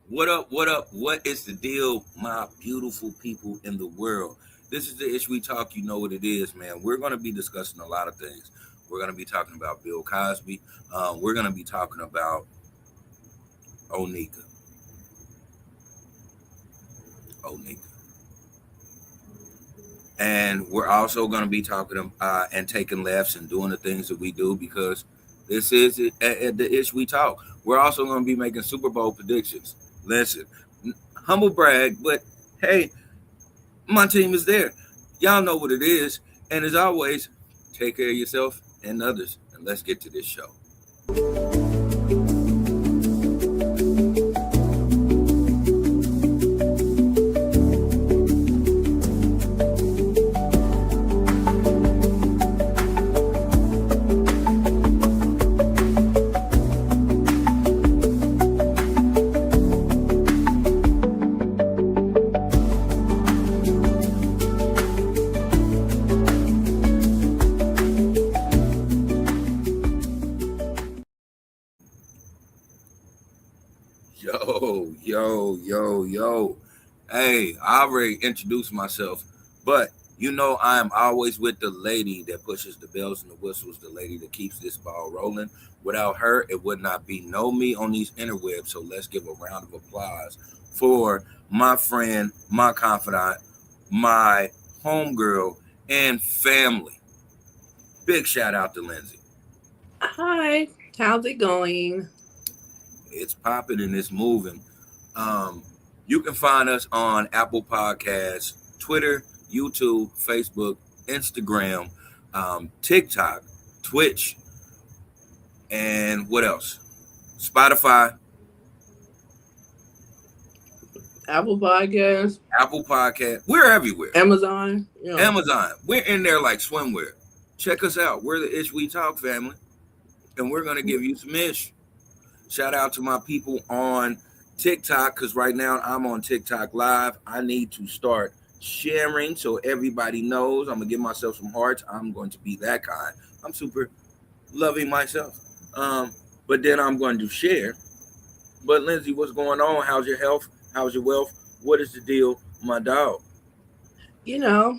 What up? What up? What is the deal, my beautiful people in the world? This is the Ish We Talk. You know what it is, man. We're going to be discussing a lot of things. We're going to be talking about Bill Cosby. We're going to be talking about Onika. Onika. And we're also going to be talking and taking laughs and doing the things that we do because this is it, at the Ish We Talk. We're also going to be making Super Bowl predictions. Listen, humble brag, but hey, my team is there. Y'all know what it is. And as always, take care of yourself and others. And let's get to this show. Yo. Hey, I already introduced myself, but you know I'm always with the lady that pushes the bells and the whistles, the lady that keeps this ball rolling. Without her, it would not be no me on these interwebs. So let's give a round of applause for my friend, my confidant, my homegirl, and family. Big shout out to Lindsay. Hi, how's it going? It's popping and it's moving. Um, you can find us on Apple Podcasts, Twitter, YouTube, Facebook, Instagram, TikTok, Twitch, and what else? Spotify, Apple Podcast, Apple Podcast. We're everywhere. Amazon. Amazon. We're in there like swimwear. Check us out. We're the Ish We Talk family, and we're gonna give you some ish. Shout out to my people on TikTok because right now I'm on TikTok Live. I need to start sharing so everybody knows. I'm gonna give myself some hearts. I'm going to be that kind. I'm super loving myself. But then I'm going to share. But Lindsay, what's going on? How's your health? How's your wealth? What is the deal, my dog?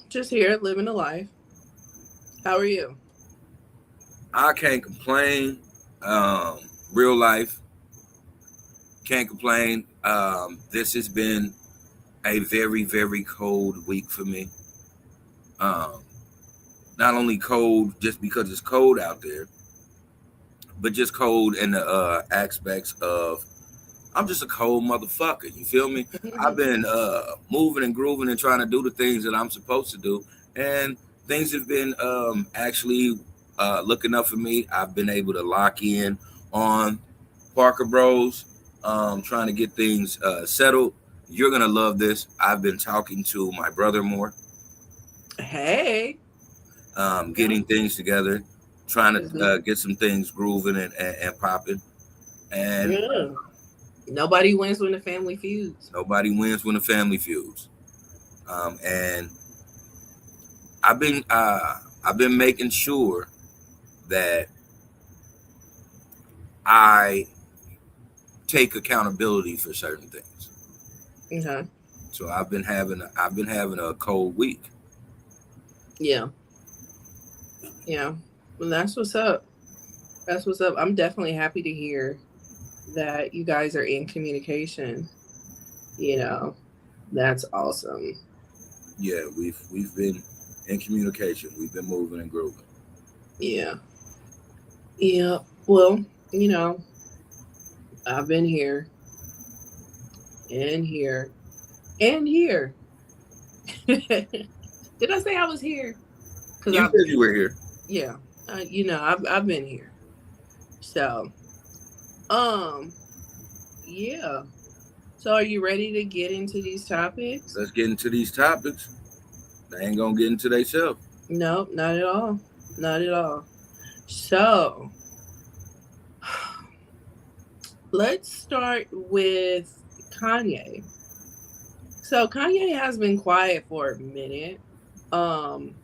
Just here living a life. How are you? I can't complain. Real life, can't complain. This has been a very, very cold week for me. Um, Not only cold just because it's cold out there, but just cold in the aspects of I'm just a cold motherfucker. You feel me? I've been moving and grooving and trying to do the things that I'm supposed to do, and things have been actually looking up for me. I've been able to lock in on Parker Bros, trying to get things settled. You're gonna love this. I've been talking to my brother more, Hey. Yeah. getting things together, trying Mhm. to get some things grooving and popping. And Yeah. Nobody wins when the family feuds. nobody wins when the family feuds. And I've been making sure that I take accountability for certain things. Okay. So I've been having a cold week. Yeah. Yeah. Well, that's what's up. That's what's up. I'm definitely happy to hear that you guys are in communication. You know, that's awesome. Yeah, we've been in communication. We've been moving and grooving. Yeah. Yeah. Well, you know, I've been here and here and here. Did I say I was here? Because You I've said been you were here. here. Yeah. I've been here. So, um, yeah. So, are you ready to get into these topics? Let's get into these topics. They ain't gonna get into themselves. No, not at all. Not at all. So, let's start with Kanye. So, Kanye has been quiet for a minute. Um,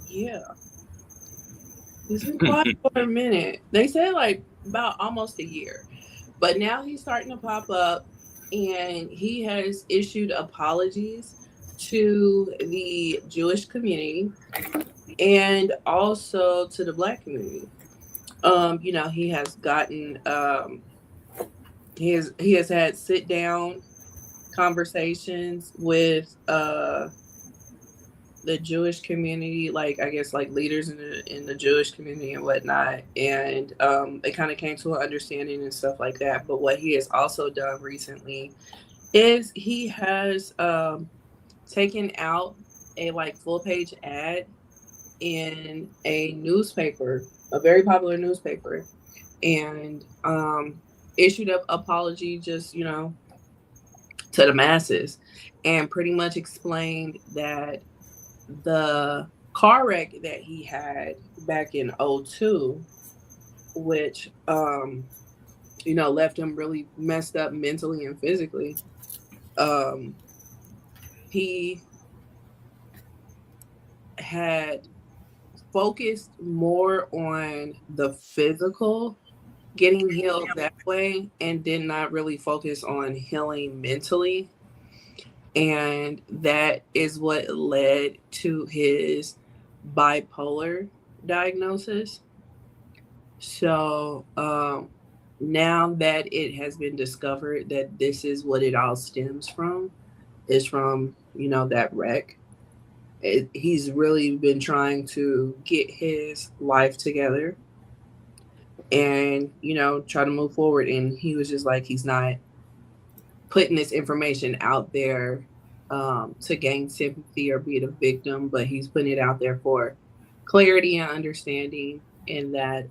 yeah, he's been quiet for a minute. They said like about almost a year. But now he's starting to pop up, and he has issued apologies to the Jewish community and also to the Black community. He has gotten he has had sit down conversations with the Jewish community, like I guess like leaders in the Jewish community and whatnot, and it kind of came to an understanding and stuff like that. But what he has also done recently is he has taken out a like full page ad in a newspaper, a very popular newspaper, and issued an apology, just to the masses, and pretty much explained that the car wreck that he had back in '02, which left him really messed up mentally and physically. um he had focused more on the physical getting healed that way, and did not really focus on healing mentally, and that is what led to his bipolar diagnosis. So now that it has been discovered that this is what it all stems from, is from that wreck. He's really been trying to get his life together and try to move forward. And he was just like, he's not putting this information out there to gain sympathy or be the victim, but he's putting it out there for clarity and understanding, and that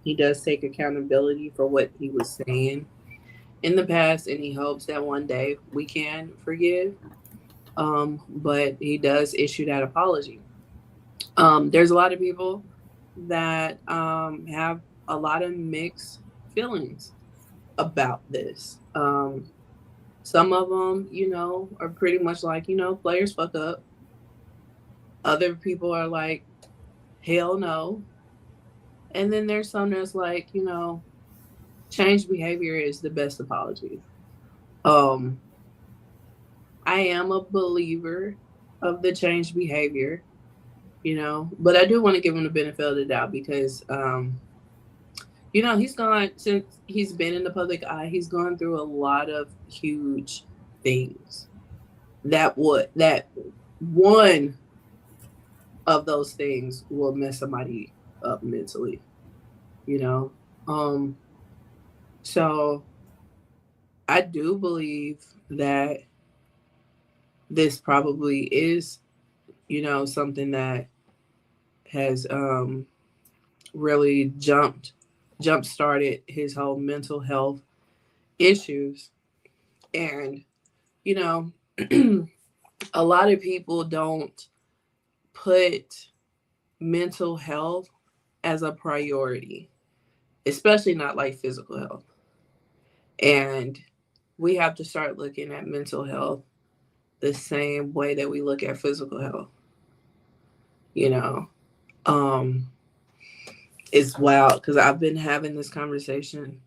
he does take accountability for what he was saying in the past, and he hopes that one day we can forgive. But he does issue that apology. There's a lot of people that have a lot of mixed feelings about this. Some of them, are pretty much like, players fuck up. Other people are like, hell no. And then there's some that's like, change behavior is the best apology. Um, I am a believer of the change behavior, but I do want to give him the benefit of the doubt because, he's gone since he's been in the public eye. He's gone through a lot of huge things that one of those things will mess somebody up mentally, you know. Um, so I do believe that this probably is, something that has really jump started his whole mental health issues. And you know a lot of people don't put mental health as a priority, especially not like physical health. And we have to start looking at mental health the same way that we look at physical health. You know, um, it's wild because I've been having this conversation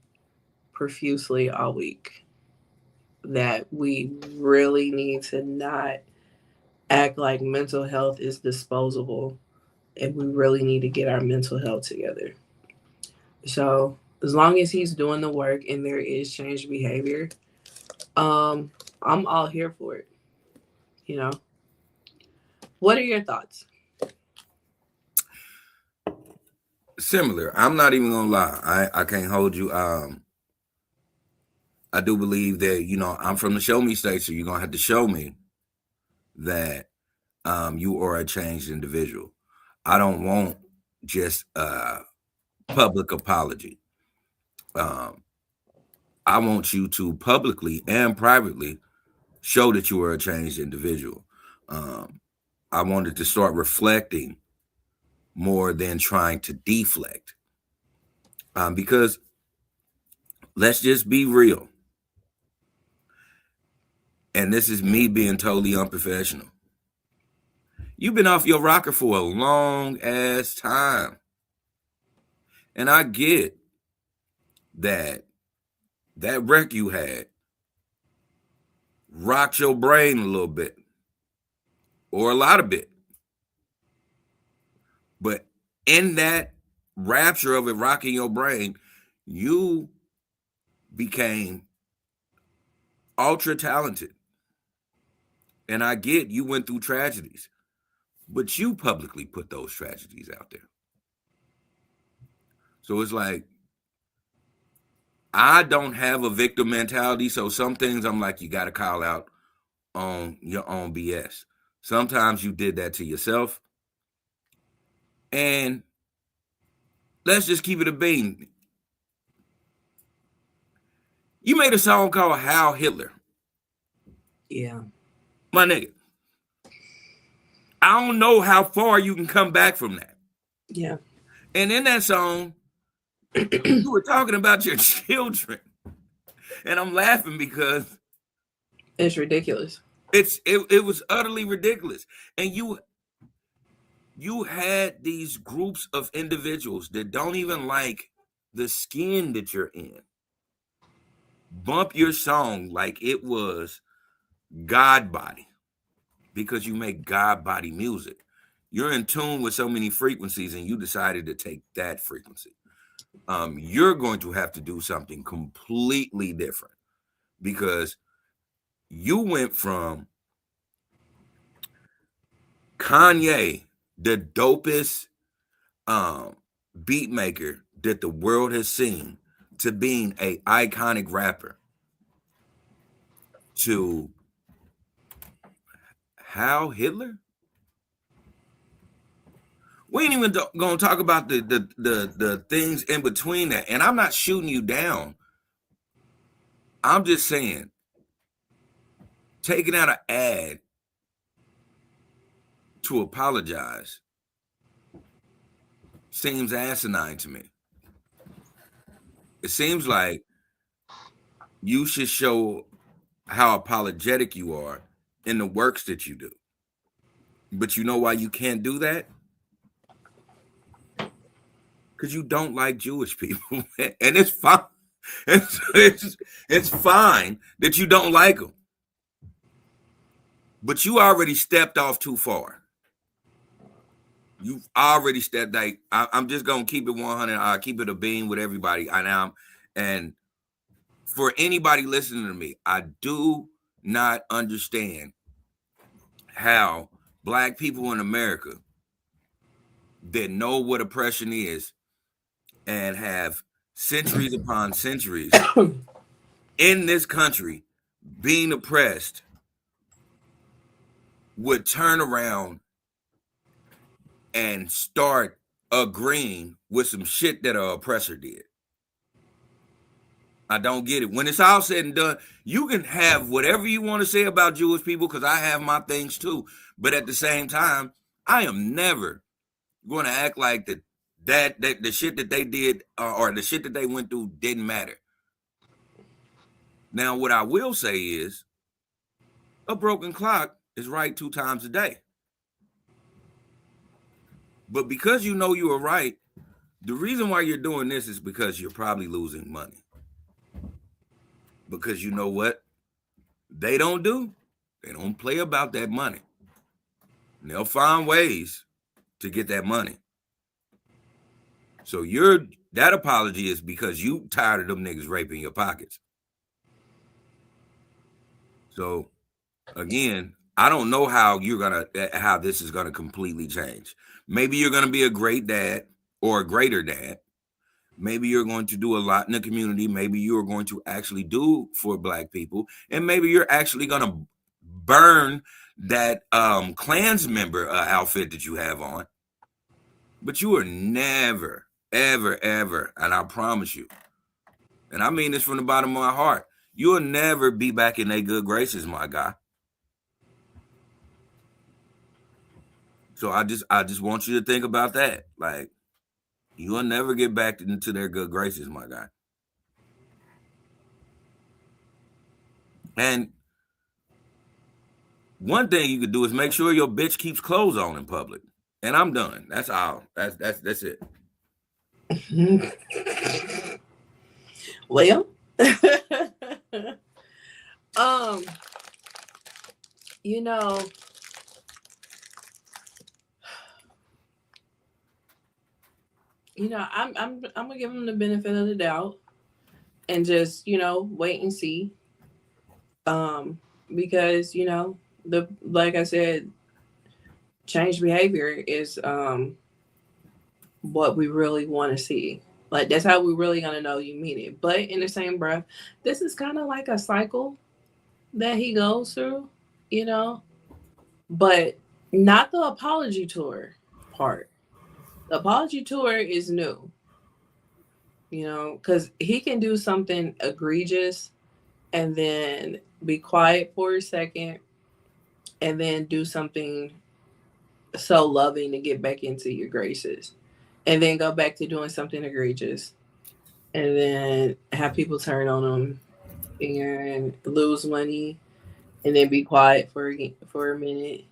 profusely all week that we really need to not act like mental health is disposable, and we really need to get our mental health together. So as long as he's doing the work and there is change behavior, um, I'm all here for it. You know, what are your thoughts? Similar. I'm not even gonna lie. I can't hold you. I do believe that I'm from the show me state, so you're gonna have to show me that you are a changed individual. I don't want just a public apology. Um, I want you to publicly and privately show that you are a changed individual. Um, I wanted to start reflecting more than trying to deflect. Because let's just be real. And this is me being totally unprofessional. You've been off your rocker for a long ass time. And I get that that wreck you had rocked your brain a little bit or a lot of bit. But in that rapture of it rocking your brain, you became ultra talented. And I get you went through tragedies, but you publicly put those tragedies out there. So it's like, I don't have a victim mentality. So some things I'm like, you got to call out on your own BS. Sometimes you did that to yourself. And let's just keep it a bean. You made a song called How Hitler. Yeah. My nigga. I don't know how far you can come back from that. Yeah. And in that song, you were talking about your children. And I'm laughing because it's ridiculous. It was utterly ridiculous. And you had these groups of individuals that don't even like the skin that you're in bump your song like it was God body, because you make God body music. You're in tune with so many frequencies and you decided to take that frequency. You're going to have to do something completely different, because you went from Kanye, the dopest beat maker that the world has seen, to being a iconic rapper, to How Hitler. We ain't even gonna talk about the things in between that. And I'm not shooting you down. I'm just saying, taking out an ad to apologize seems asinine to me. It seems like you should show how apologetic you are in the works that you do. But you know why you can't do that? Because you don't like Jewish people. And it's fine. It's fine that you don't like them. But you already stepped off too far. You've already stepped, like, I'm just going to keep it 100. I'll keep it a beam with everybody. And for anybody listening to me, I do not understand how Black people in America that know what oppression is and have centuries upon centuries in this country being oppressed would turn around and start agreeing with some shit that an oppressor did. I don't get it. When it's all said and done, you can have whatever you want to say about Jewish people, because I have my things too. But at the same time, I am never going to act like that the shit that they did or the shit that they went through didn't matter. Now, what I will say is, a broken clock is right 2 times a day. But because you know you were right, the reason why you're doing this is because you're probably losing money. Because you know what they don't do? They don't play about that money. And they'll find ways to get that money. So that apology is because you tired of them niggas raping your pockets. So again, I don't know how this is gonna completely change. Maybe you're gonna be a great dad or a greater dad. Maybe you're going to do a lot in the community. Maybe you're going to actually do for Black people. And maybe you're actually going to burn that Klans member outfit that you have on. But you are never, ever, ever, and I promise you, and I mean this from the bottom of my heart, you will never be back in their good graces, my guy. So I just want you to think about that. Like, you will never get back into their good graces, my guy. And one thing you could do is make sure your bitch keeps clothes on in public. And I'm done. That's all. That's it. Well, um, you know, I'm gonna give him the benefit of the doubt and just wait and see. Um, because the like I said, change behavior is what we really want to see. Like that's how we really gonna know you mean it. But in the same breath, this is kind of like a cycle that he goes through, you know. But not the apology tour part. The apology tour is new, because he can do something egregious and then be quiet for a second and then do something so loving to get back into your graces and then go back to doing something egregious and then have people turn on him and lose money and then be quiet for a minute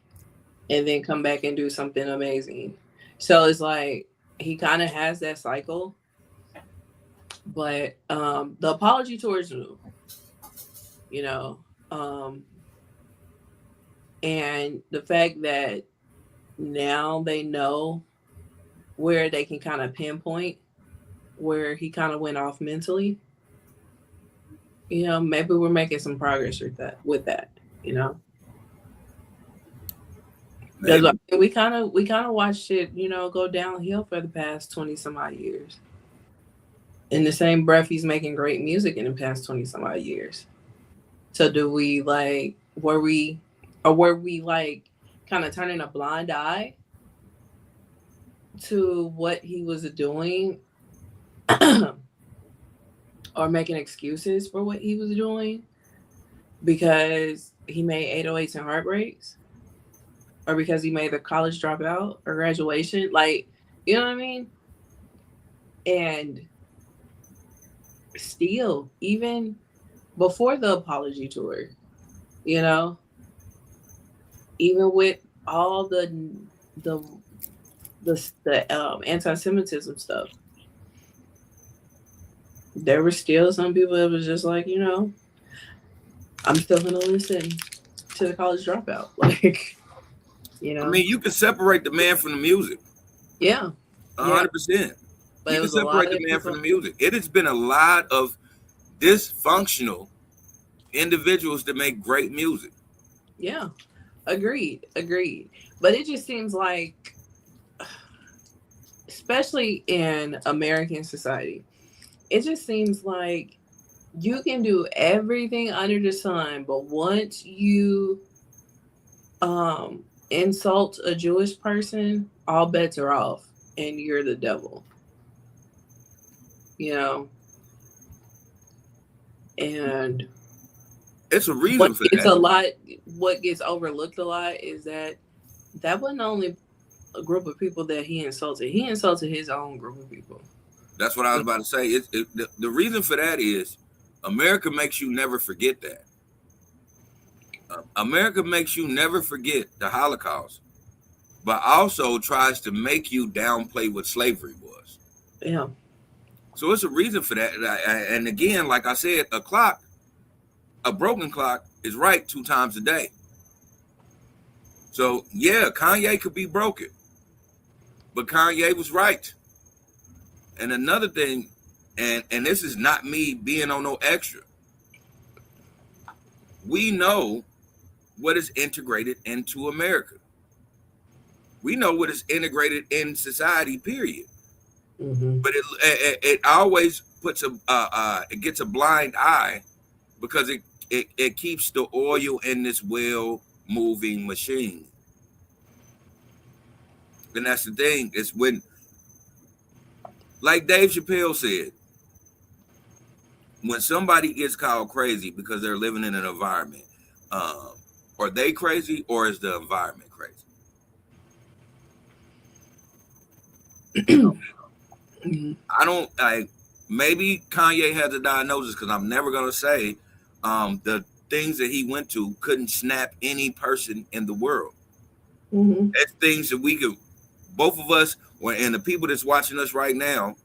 and then come back and do something amazing. So it's like he kind of has that cycle, but the apology towards new, you know, um, and the fact that now they know where they can kind of pinpoint where he kind of went off mentally. Maybe we're making some progress with that. You know, because Maybe. we kind of watched it, go downhill for the past 20 some odd years. In the same breath, he's making great music in the past 20 some odd years. So do we like were we like kind of turning a blind eye to what he was doing or making excuses for what he was doing because he made 808s and heartbreaks or because he made the college dropout or graduation? Like, you know what I mean? And still, even before the apology tour, you know, even with all the the anti-Semitism stuff, there were still some people that was just like, I'm still gonna listen to the college dropout. Like, I mean, you can separate the man from the music. yeah, yeah. 100%. But You it can was a lot separate the of man from people. the music. It has been a lot of dysfunctional individuals that make great music. Yeah, agreed. But it just seems like, especially in American society, it just seems like you can do everything under the sun, but once you um insult a Jewish person, all bets are off and you're the devil, you know? And It's a what reason for gets that. a lot what gets overlooked a lot is that wasn't only a group of people that he insulted. He insulted his own group of people. That's what I was about to say. The reason for that is America makes you never forget that. America makes you never forget the Holocaust, but also tries to make you downplay what slavery was. Yeah. So it's a reason for that. And again, like I said, a broken clock is right 2 times a day. So yeah, Kanye could be broken, but Kanye was right. And another thing, and this is not me being on no extra. We know what is integrated into America. We know what is integrated in society. Period. Mm-hmm. But it always puts it gets a blind eye because it keeps the oil in this well moving machine. And that's the thing. It's when, like Dave Chappelle said, when somebody gets called crazy because they're living in an environment, um, are they crazy or is the environment crazy? You know, Mm-hmm. I don't. Maybe Kanye has a diagnosis because I'm never gonna say the things that he went to couldn't snap any person in the world. Mm-hmm. That's things that we could, both of us, and the people that's watching us right now,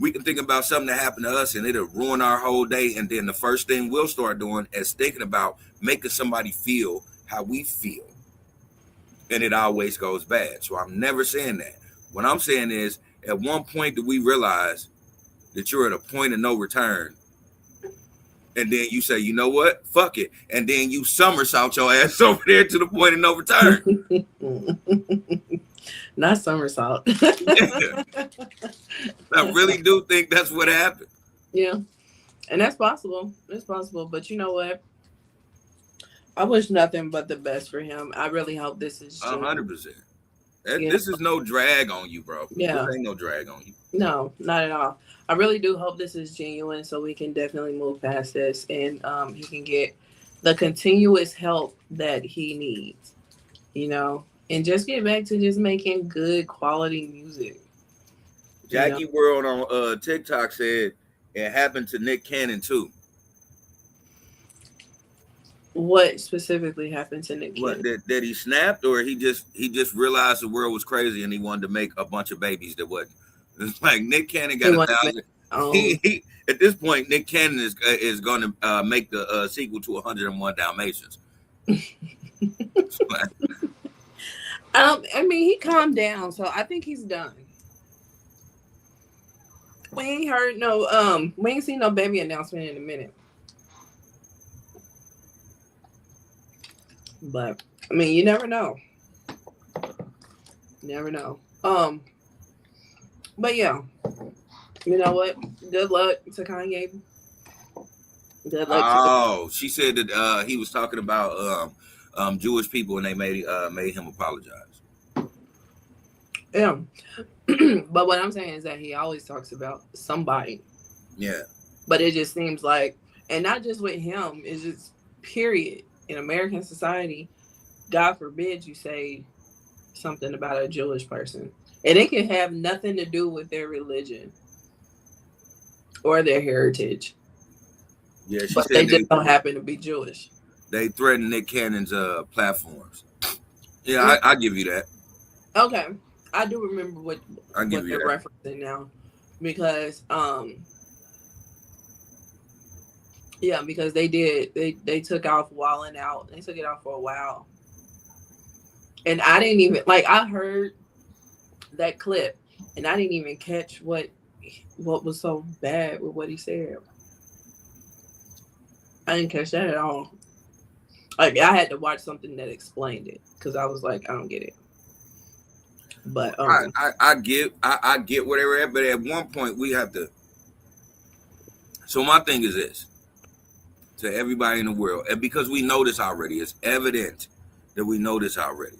We can think about something that happened to us and it'll ruin our whole day. And then the first thing we'll start doing is thinking about making somebody feel how we feel. And it always goes bad. So I'm never saying that. What I'm saying is, at one point, do we realize that you're at a point of no return? And then you say, you know what? Fuck it. And then you somersault your ass over there to the point of no return. Not somersault. Yeah. I really do think that's what happened. Yeah. And that's possible. It's possible. But you know what? I wish nothing but the best for him. I really hope this is 100%. You This is no drag on you, bro. Yeah. This ain't no drag on you. No, not at all. I really do hope this is genuine so we can definitely move past this and he can get the continuous help that he needs, you know, and just get back to just making good quality music. Jackie World on TikTok said it happened to Nick Cannon too. What specifically happened to Nick Cannon? What, that he snapped, or he just realized the world was crazy and he wanted to make a bunch of babies that wasn't. It's like Nick Cannon got 1,000. He, at this point, Nick Cannon is going to make the sequel to 101 Dalmatians. I mean, he calmed down, so I think he's done. We ain't heard we ain't seen no baby announcement in a minute. But I mean, you never know. Never know. But yeah, you know what? Good luck to Kanye. Good luck. Oh, she said that he was talking about Jewish people and they made him apologize. Yeah. But what I'm saying is that he always talks about somebody. Yeah. But it just seems like, and not just with him, it's just period. In American society, God forbid you say something about a Jewish person. And it can have nothing to do with their religion or their heritage. Yeah, she but said they just don't happen to be Jewish. They threatened Nick Cannon's platforms. Yeah, I give you that. Okay. I do remember what they're that. referencing now. Because yeah, because they took off Wildin' Out. They took it off for a while. And I didn't even I heard that clip and I didn't even catch what was so bad with what he said. I didn't catch that at all. I had to watch something that explained it because I was like, I don't get it. But I get where they were at, but at one point we have to. So my thing is this: to everybody in the world, and because we know this already, it's evident that we know this already.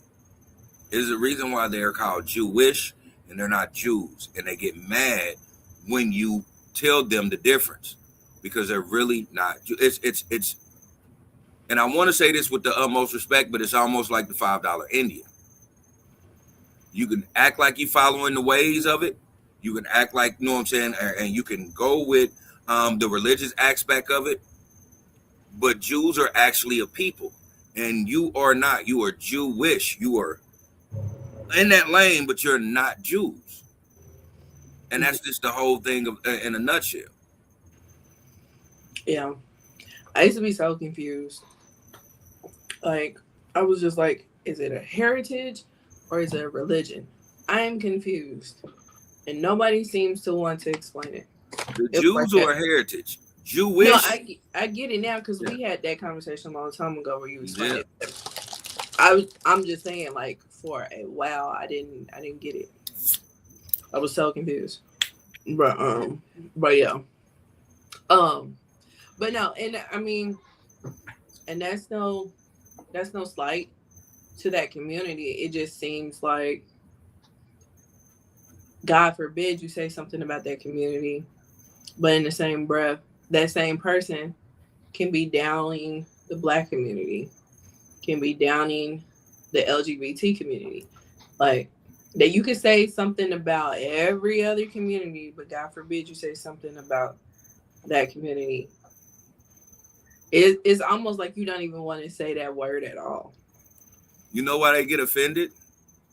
Is the reason why they're called Jewish and they're not Jews, and they get mad when you tell them the difference because they're really not. It's. And I want to say this with the utmost respect, but it's almost like the $5 Indian. You can act like you're following the ways of it. You can act like, you know what I'm saying, and you can go with the religious aspect of it. But Jews are actually a people, and you are not. You are Jewish. You are in that lane, but you're not Jews. And that's just the whole thing in a nutshell. Yeah. I used to be so confused. I was just like, is it a heritage or is it a religion? I am confused. And nobody seems to want to explain it. The Jews or heritage? Jewish? No, I get it now because we had that conversation a long time ago where you explained it. I'm just saying, for a while, I didn't get it. I was so confused. But yeah. But no, and I mean, and that's no slight to that community. It just seems like, God forbid you say something about that community, but in the same breath, that same person can be downing the Black community, can be downing the LGBT community. That you could say something about every other community, but God forbid you say something about that community. It's almost like you don't even want to say that word at all. You know why they get offended?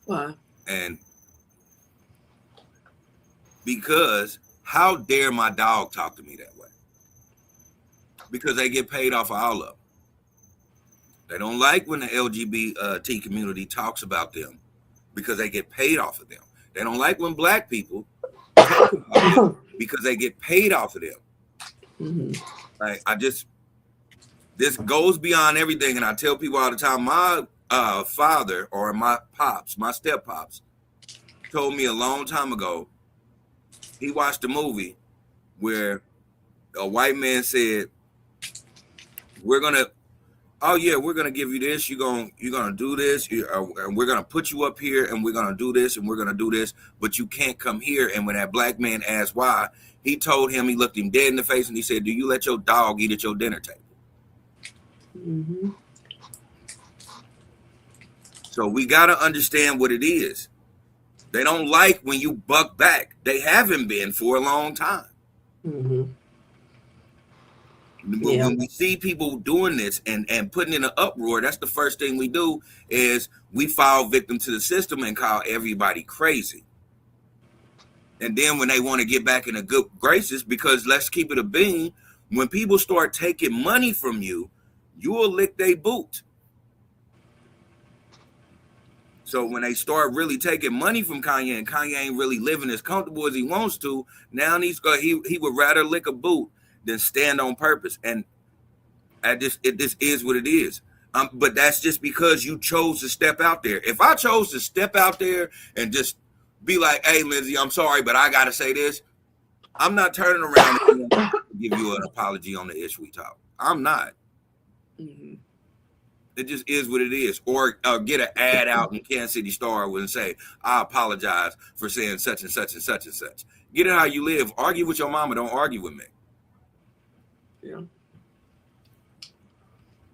Why? And because How dare my dog talk to me that way? Because they get paid off of all of them. They don't like when the LGBT community talks about them because they get paid off of them. They don't like when black people talk about them because they get paid off of them. Mm-hmm. Like, this goes beyond everything. And I tell people all the time, my father or my pops, my step pops, told me a long time ago, he watched a movie where a white man said, we're going to, oh yeah, we're gonna give you this. You're gonna do this, and we're gonna put you up here, and we're gonna do this, and we're gonna do this. But you can't come here. And when that black man asked why, he told him, he looked him dead in the face, and he said, "Do you let your dog eat at your dinner table?" Mm-hmm. So we gotta understand what it is. They don't like when you buck back. They haven't been for a long time. Mm-hmm. Yeah. When we see people doing this and putting in an uproar, that's the first thing we do is we fall victim to the system and call everybody crazy. And then when they want to get back in the good graces, because let's keep it a bean, when people start taking money from you, you will lick their boot. So when they start really taking money from Kanye, and Kanye ain't really living as comfortable as he wants to, now he would rather lick a boot than stand on purpose. And this is what it is. But that's just because you chose to step out there. If I chose to step out there and just be like, "Hey, Lindsay, I'm sorry, but I gotta say this," I'm not turning around and give you an apology on the issue we talk. I'm not. Mm-hmm. It just is what it is. Or get an ad out in Kansas City Star and say, "I apologize for saying such and such and such and such." Get it how you live. Argue with your mama. Don't argue with me. Yeah.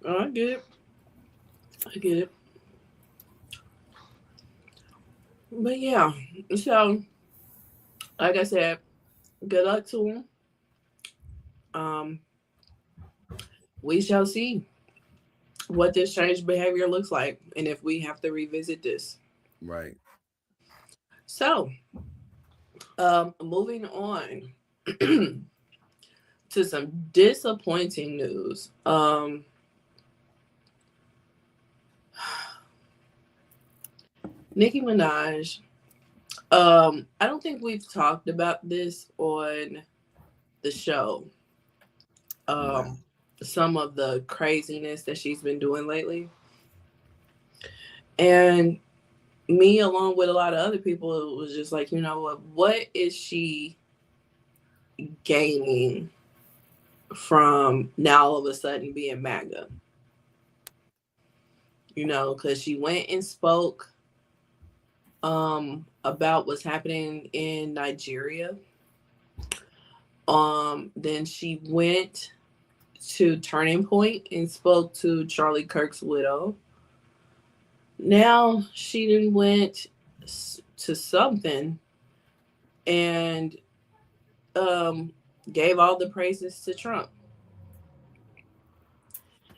Oh, I get it. I get it. But yeah, so like I said, good luck to him. We shall see what this changed behavior looks like and if we have to revisit this. Right. So, moving on to some disappointing news. Nicki Minaj. I don't think we've talked about this on the show. No. Some of the craziness that she's been doing lately. And me, along with a lot of other people, it was just like, you know what is she gaining from now all of a sudden being MAGA? You know, because she went and spoke about what's happening in Nigeria. Then she went to Turning Point and spoke to Charlie Kirk's widow. Now she then went to something and gave all the praises to Trump.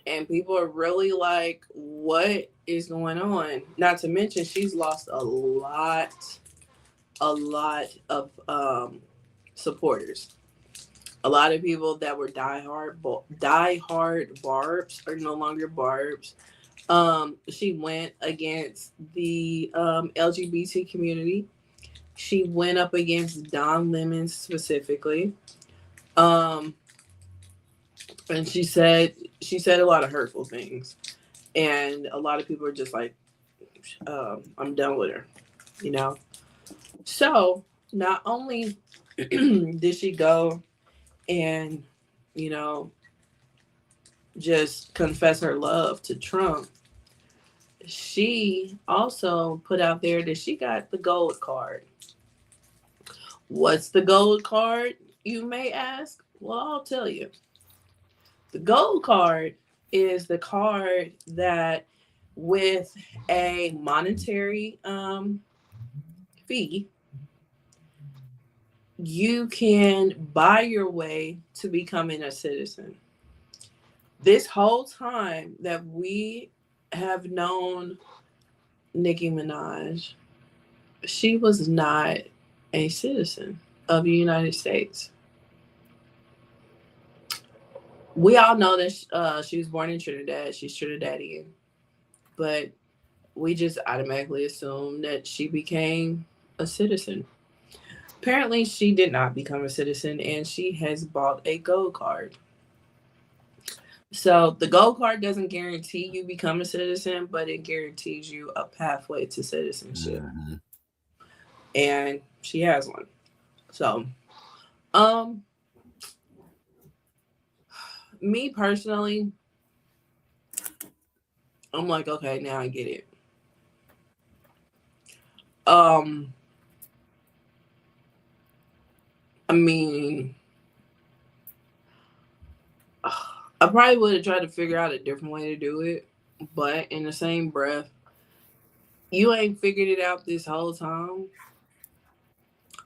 And people are really like, what is going on? Not to mention, she's lost a lot of supporters. A lot of people that were diehard Barbs are no longer Barbs. She went against the LGBT community. She went up against Don Lemon specifically. And she said a lot of hurtful things. And a lot of people are just like, I'm done with her, you know? So not only did she go and, you know, just confess her love to Trump, she also put out there that she got the gold card. What's the gold card, you may ask? Well, I'll tell you. The gold card is the card that, with a monetary fee, you can buy your way to becoming a citizen. This whole time that we have known Nicki Minaj, she was not a citizen. of the United States. We all know that she was born in Trinidad. She's Trinidadian, but we just automatically assume that she became a citizen. Apparently, she did not become a citizen, and she has bought a gold card. So the gold card doesn't guarantee you become a citizen, but it guarantees you a pathway to citizenship. Mm-hmm. And she has one. So, um, me personally, I'm like, okay, now I get it. Um, I mean, I probably would have tried to figure out a different way to do it, but in the same breath, you ain't figured it out this whole time.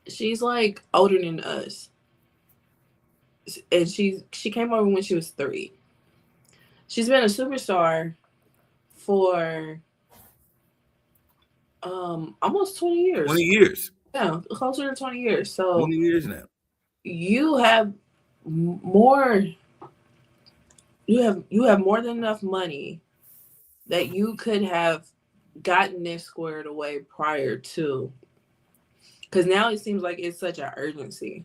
She's like older than us, and she came over when she was 3. She's been a superstar for almost 20 20 years. years. Yeah, closer to 20 years. So 20 years now. you have more. You have more than enough money that you could have gotten this squared away prior to, because now it seems like it's such an urgency,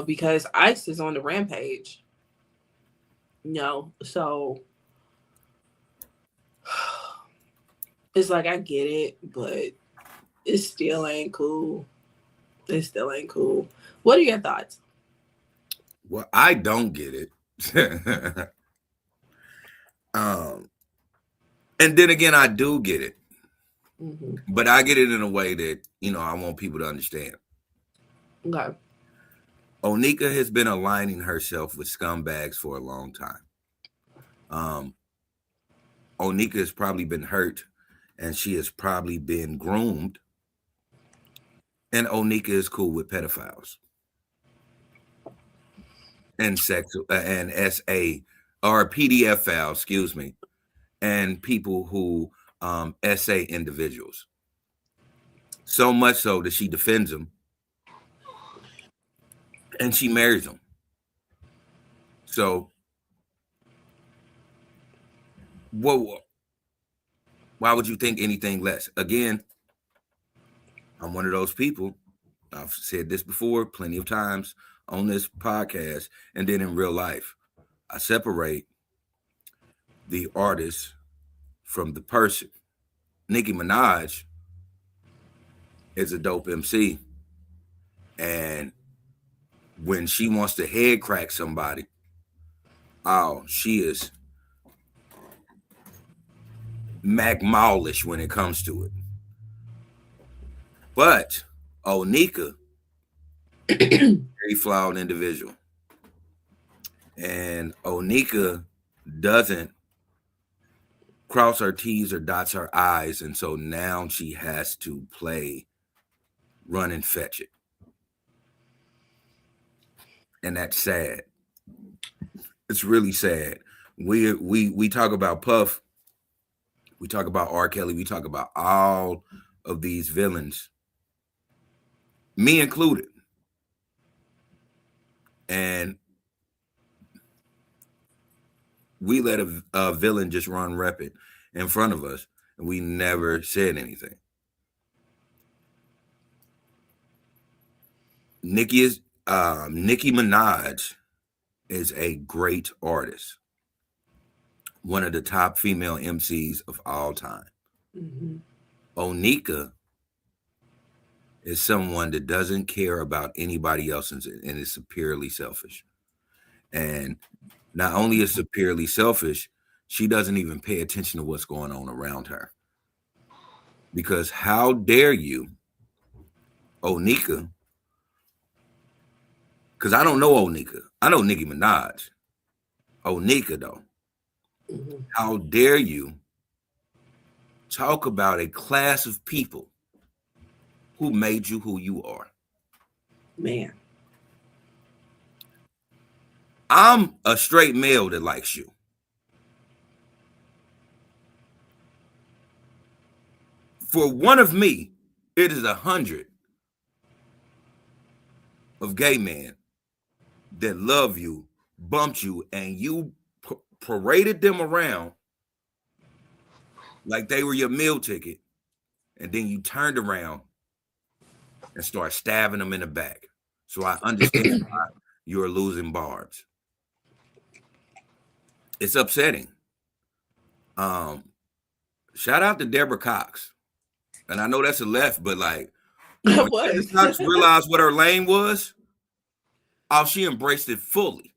because ICE is on the rampage, so it's like I get it, but it still ain't cool. It still ain't cool. What are your thoughts? Well, I don't get it. um, and then again, I do get it, Mm-hmm. but I get it in a way that I want people to understand. Okay. Onika has been aligning herself with scumbags for a long time. Um, Onika has probably been hurt, and she has probably been groomed. And Onika is cool with pedophiles and and SA or PDF files, excuse me, and people who SA individuals. So much so that she defends them and she marries them. So, whoa, why would you think anything less? Again, I'm one of those people. I've said this before plenty of times on this podcast and then in real life. I separate the artist from the person. Nicki Minaj is a dope MC. And when she wants to head crack somebody, oh, she is Mac Maulish when it comes to it. But Onika, very flawed individual. And Onika doesn't cross her T's or dots her I's. And so now she has to play run and fetch it. And that's sad. It's really sad. We talk about Puff, we talk about R. Kelly, we talk about all of these villains, me included. And we let a villain just run rapid in front of us, and we never said anything. Nicki Minaj is a great artist, one of the top female MCs of all time. Mm-hmm. Onika is someone that doesn't care about anybody else and is purely selfish. And not only is she purely selfish, she doesn't even pay attention to what's going on around her. Because how dare you, Onika? Because I don't know Onika. I know Nicki Minaj. Onika, though. Mm-hmm. How dare you talk about a class of people who made you who you are? Man. I'm a straight male that likes you. For one of me, it is 100. of gay men that love you bumped you and you paraded them around like they were your meal ticket, and then you turned around and started stabbing them in the back. So I understand why you're losing barbs. It's upsetting. Um, Shout out to Deborah Cox. And I know that's a left, but like It when Deborah was. Cox realized what her lane was, oh, she embraced it fully.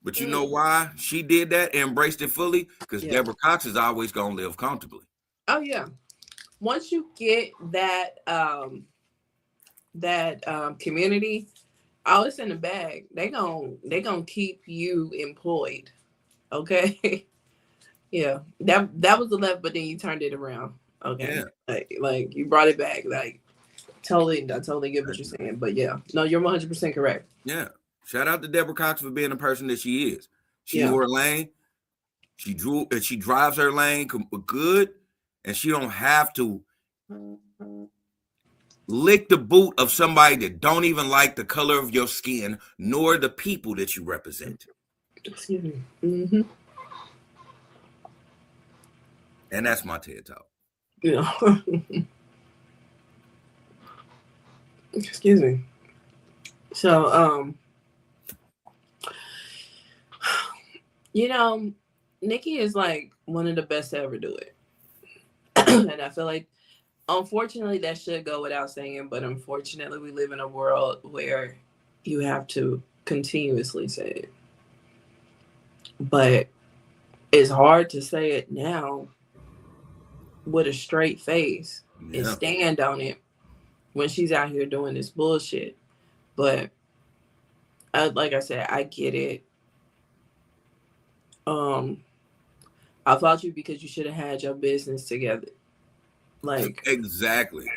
But you know Mm, why she did that and embraced it fully? Because yeah. Deborah Cox is always gonna live comfortably. Oh yeah. Once you get that community, all it's in the bag. They gonna keep you employed. Okay. Yeah. That was the left, but then you turned it around. Okay. Yeah. Like you brought it back. Like I totally get what you're saying. But yeah, no, you're 100% correct. Yeah. Shout out to Deborah Cox for being the person that she is. She Yeah. knew her lane. She drives her lane good, and she don't have to lick the boot of somebody that don't even like the color of your skin nor the people that you represent. Excuse me. Mm-hmm. And that's my TED talk. Yeah. Excuse me. So, Nicki is like one of the best to ever do it. And I feel like, unfortunately, that should go without saying, but unfortunately, we live in a world where you have to continuously say it. But it's hard to say it now with a straight face and stand on it when she's out here doing this bullshit. But like I said, I get it. I fought you because you should have had your business together. Exactly.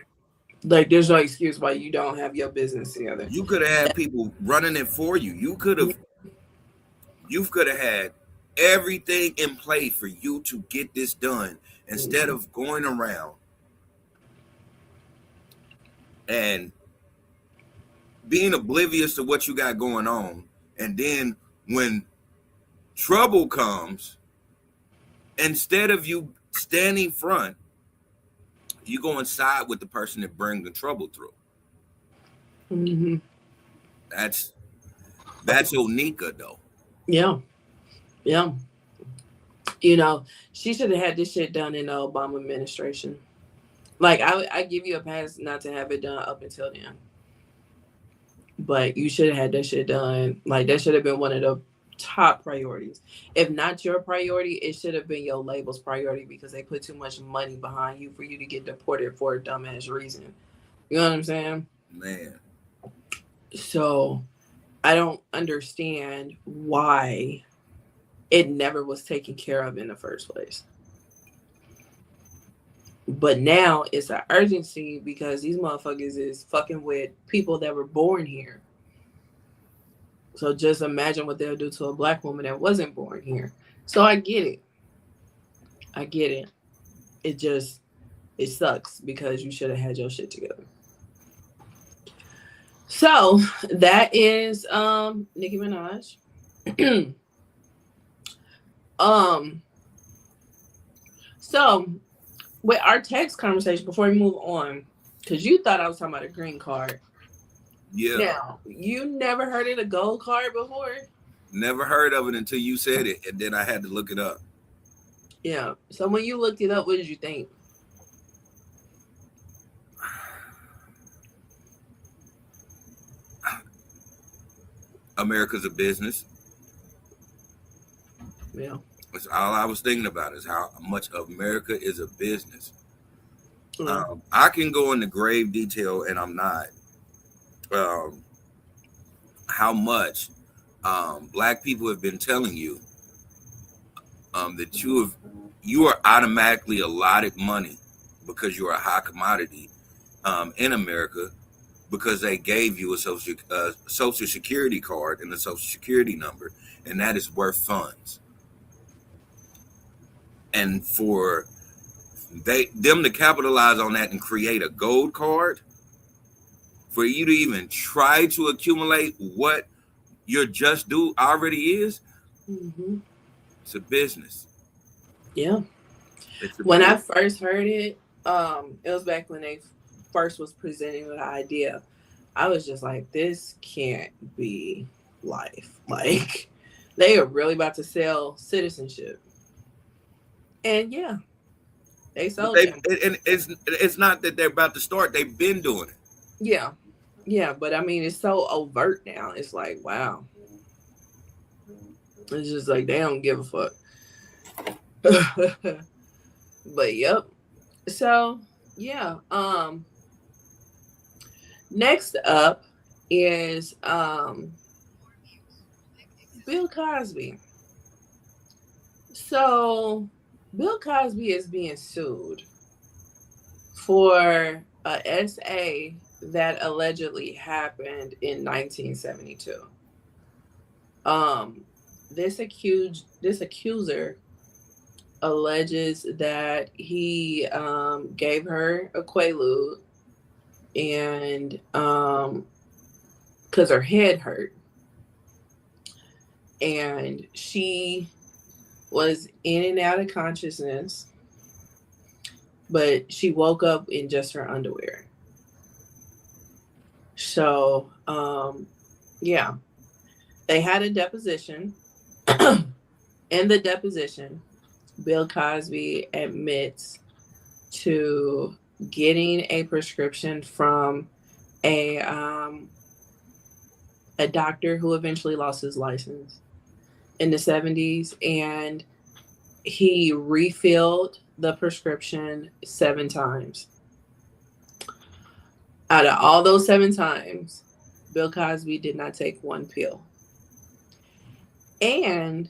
Like there's no excuse why you don't have your business together. You could have had people running it for you. You could have had everything in play for you to get this done instead of going around and being oblivious to what you got going on. And then when trouble comes, instead of you standing front, you go inside with the person that brings the trouble through. Mm-hmm. That's Onika though. Yeah. She should have had this shit done in the Obama administration. Like I give you a pass not to have it done up until then. But you should have had that shit done. Like that should have been one of the top priorities. If not your priority, it should have been your label's priority because they put too much money behind you for you to get deported for a dumbass reason. You know what I'm saying? Man. So I don't understand why it never was taken care of in the first place. But now it's an urgency because these motherfuckers is fucking with people that were born here. So just imagine what they'll do to a black woman that wasn't born here. So I get it. It sucks because you should have had your shit together. So that is Nicki Minaj. So with our text conversation before we move on, because you thought I was talking about a green card. Yeah. Now, you never heard of the gold card before? Never heard of it until you said it, and then I had to look it up. Yeah. So when you looked it up, what did you think? America's a business. Yeah. That's all I was thinking about is how much of America is a business. I can go into grave detail, and I'm not. How much black people have been telling you that you are automatically allotted money because you're a high commodity in America because they gave you a social security card and a social security number, and that is worth funds. And for them to capitalize on that and create a gold card for you to even try to accumulate what your just due already is, it's a business. Yeah. It's a When I business. first heard it was back when they first was presenting the idea. I was just like, this can't be life. Like, they are really about to sell citizenship. And yeah, they But sold they him. and it's not that they're about to start. They've been doing it. Yeah. Yeah. But I mean, it's so overt now. It's like, wow. It's just like, they don't give a fuck. But yep. So yeah. Next up is Bill Cosby. So Bill Cosby is being sued for a SA that allegedly happened in 1972. Um, this accuser alleges that he gave her a quaalude and because her head hurt, and she was in and out of consciousness, but she woke up in just her underwear. So, yeah, they had a deposition. In the deposition, Bill Cosby admits to getting a prescription from a um, a doctor who eventually lost his license in the 70s, and he refilled the prescription 7 times. Out of all those 7 times, Bill Cosby did not take one pill. And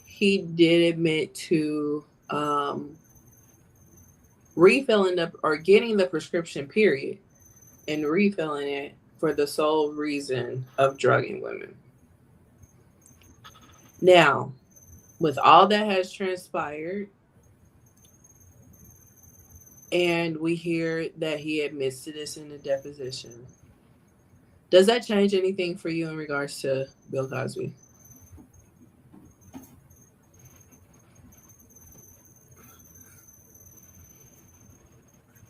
he did admit to refilling the or getting the prescription period and refilling it for the sole reason of drugging women. Now, with all that has transpired, and we hear that he admits to this in the deposition, does that change anything for you in regards to Bill Cosby?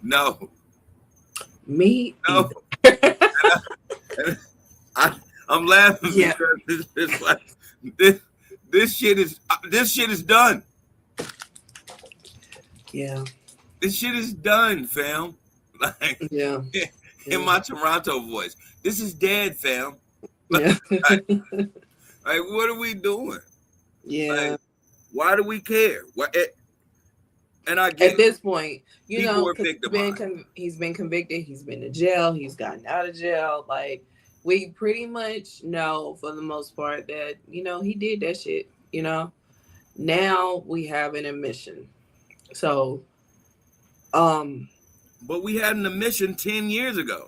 No, Me no. either. I, I'm laughing Yeah. because it's like this. This shit is done. Yeah. This shit is done, fam. Like Yeah. in Yeah. my Toronto voice, this is dead, fam. Yeah. Like, like what are we doing? Yeah. Like, why do we care? And I At get this point, people are because victimized. he's been convicted, he's been to jail, he's gotten out of jail. Like, we pretty much know for the most part that he did that shit. Now we have an admission. So, um, But we had an admission 10 years ago.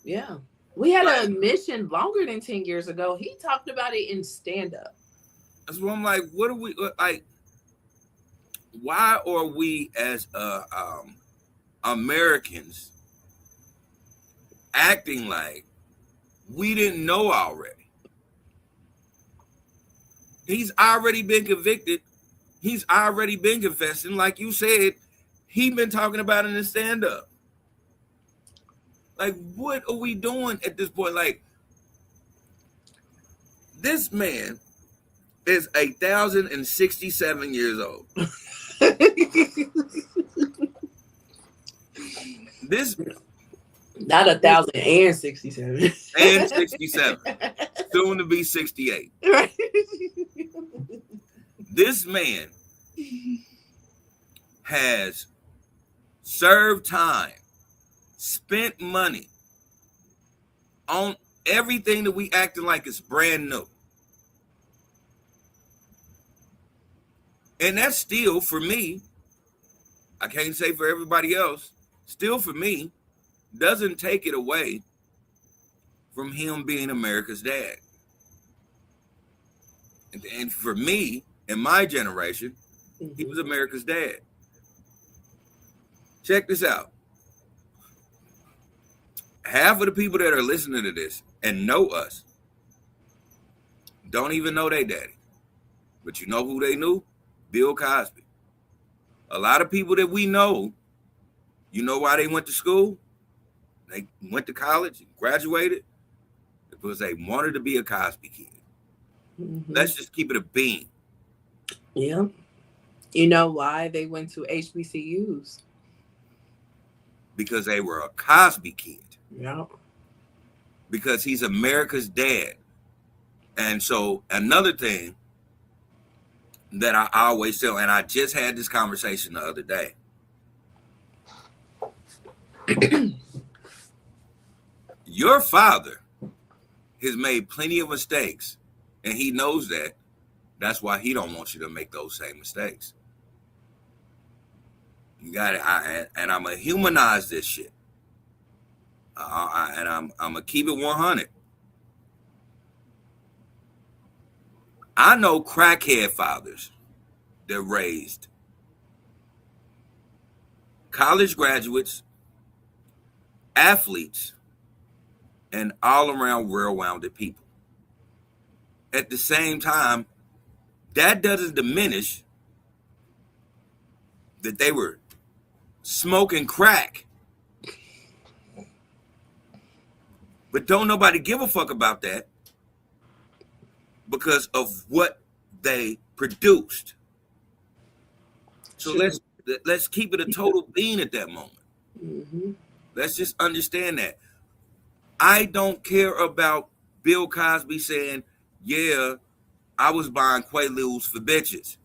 yeah, we had Like, an admission longer than 10 years ago. He talked about it in stand up. that's what I'm like, what are we like? Why are we as Americans acting like we didn't know already? He's already been convicted. He's already been confessing. Like you said, he been talking about it in stand up. Like, what are we doing at this point? Like, this man is 1,067 years old. This Not 1,067. and 67, soon to be 68. Right. This man has served time, spent money on everything that we acting like it's brand new. And that's still for me, I can't say for everybody else, still for me, doesn't take it away from him being America's dad. And for me, in my generation, he was America's dad. Check this out. half of the people that are listening to this and know us don't even know their daddy. But you know who they knew? Bill Cosby. A lot of people that we know, you know why they went to school? They went to college, graduated, because they wanted to be a Cosby kid. Let's just keep it a bean. Yeah. You know why they went to HBCUs? Because they were a Cosby kid. Yeah. Because he's America's dad. And so another thing that I always tell, and I just had this conversation the other day. Your father has made plenty of mistakes, and he knows that. That's why he don't want you to make those same mistakes. You got it. And I'm gonna humanize this shit. And I'm gonna keep it 100. I know crackhead fathers that raised college graduates, athletes, and all around well-rounded people. At the same time, that doesn't diminish that they were smoking crack. But don't nobody give a fuck about that because of what they produced. So let's keep it a total bean at that moment. Let's just understand that. I don't care about Bill Cosby saying, yeah, I was buying Quaaludes for bitches.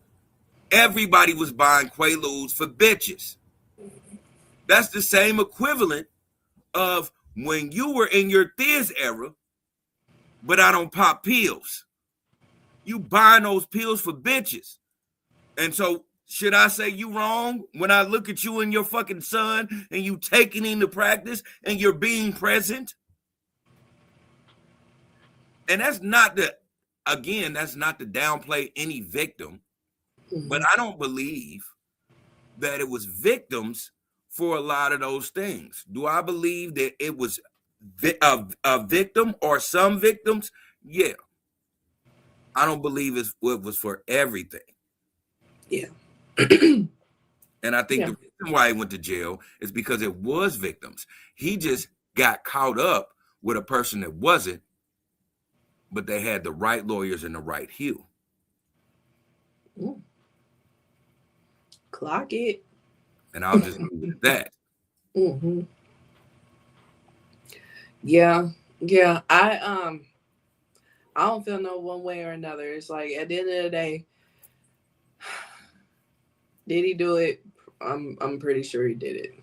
Everybody was buying Quaaludes for bitches. That's the same equivalent of when you were in your Thiz era, but I don't pop pills. You buying those pills for bitches. And so should I say you wrong when I look at you and your fucking son and you taking him to practice and you're being present? And that's not to downplay any victim, but I don't believe that it was victims for a lot of those things. Do I believe that it was a victim or some victims? Yeah. I don't believe it was for everything. Yeah. And I think the reason why he went to jail is because it was victims. He just got caught up with a person that wasn't, but they had the right lawyers and the right hue. Clock it. And I'll just leave it at that. Yeah. I don't feel no one way or another. It's like at the end of the day, did he do it? I'm pretty sure he did it.